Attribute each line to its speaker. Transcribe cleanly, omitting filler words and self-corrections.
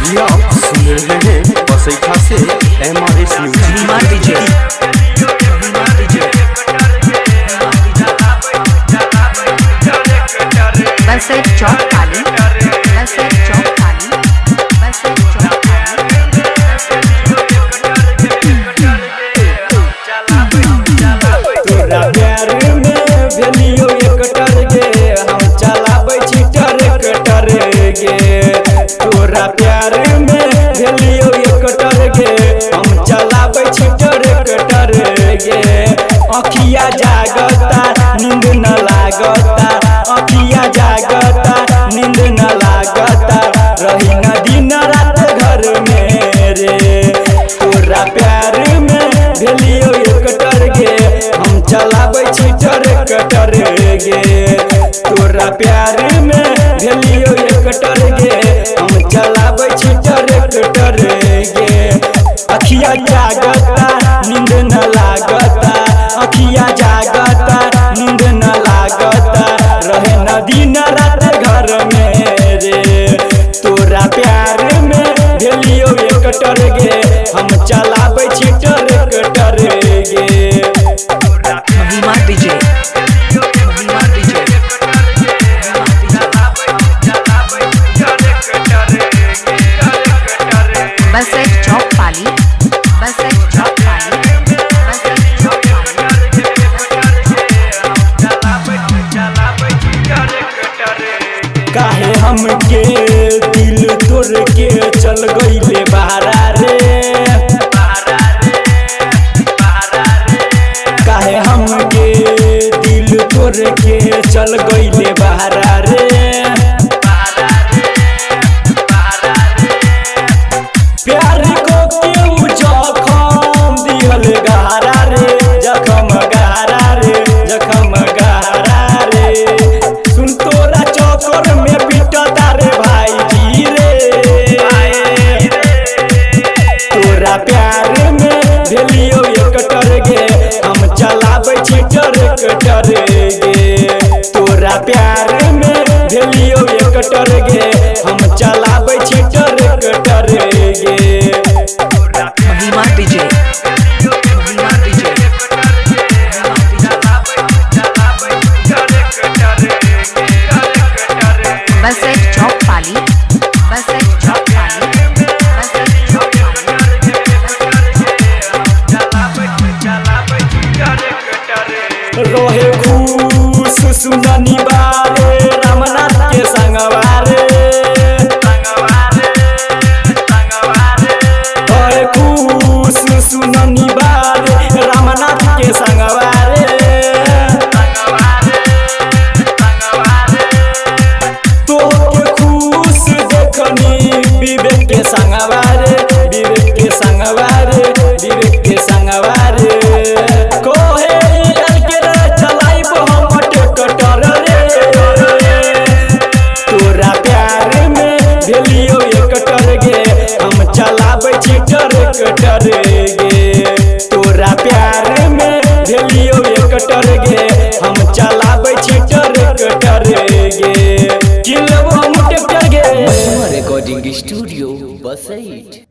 Speaker 1: ये आप सुन रहे हैं बसैठा से MRS म्यूजिक।
Speaker 2: बसैठ चौक काली, बसैठ चौक काली, बसैठ चौक काली।
Speaker 3: तोरा प्यार में भेलियो एक टरगे हम चलाबै छी ट्रैक्टर गे। तोरा प्यार में भेलियो एक टरगे हम चलाबै छी ट्रैक्टर गे। अखिया जागता नींद न लागता, अखिया जागता नींद न लागता, रही न दिन रात घर में रे। तोरा प्यार में भेलियो एक टरगे हम चलाबै छी ट्रैक्टर गे। तोरा प्यार में भेलियो एक टरगे हम चलाबै छी ट्रैक्टर गे। अखिया जागता नींद न लागता, अखिया जागता नींद न लागता, रहे न दिन रात घर में रे। तोरा प्यार में भेलियो एक टरगे हम चलाबै छी ट्रैक्टर गे।
Speaker 2: महिमा विजय, महिमा विजय, बसैठ चौक पाली, बसैठ चौक पाली, बसैठ चौक
Speaker 3: काहे हमके दिल तोड़ के चल गईले बहारा रे। काहे हमके दिल तोड़ के चल गईले बहारा रे। प्यार को क्यों जखम दिहल गहरा रे, जखम गहरा रे, जखम गहरा रे। सुन तोरा चौकर में पिटता रे भाईजी रे। तोरा प्यार में भेलियो एक टरगे हम चलाबै छी ट्रैक्टर गे। तोरा प्यार में भेलियो एक टरगे हम चलाबै छी ट्रैक्टर गे।
Speaker 2: महिमा विजय, महिमा विजय, बसैठ चौक पाली, बसैठ चौक पाली, बसैठ चौक
Speaker 3: रोहे खुश सुननी बारे रामनाथ के संगवारे। रोहे खुश सुननी बारे रामनाथ के संगवारे। तो के खुश देखनी विवेक के संगवारे, विवेक के संगवारे, विवेक के संगवारे। तोरा प्यार में भेलियो एक टरगे हम चलाबै छी ट्रैक्टर गे। तोरा प्यार में भेलियो एक टरगे हम चलाबै छी ट्रैक्टर गे। किलबो हम ट्रैक्टर गे।
Speaker 1: Recording studio Basaith.